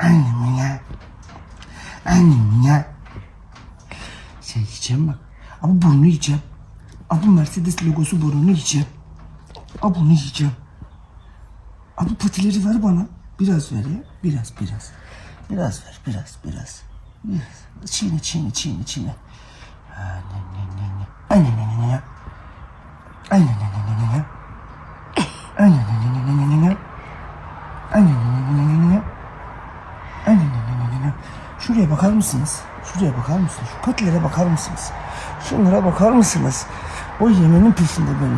Annem ya. Annem ya. Şey yiyeceğim bak. Ama bunu yiyeceğim. Ama Mercedes logosu burnunu yiyeceğim. Ama bunu yiyeceğim. Abi patileri ver bana. Biraz ver ya. Biraz. Biraz ver. Biraz. Çiğne. Şuraya bakar mısınız? Şuraya bakar mısınız? Şu patilere bakar mısınız? Şunlara bakar mısınız? O yemenin peşinde böyle.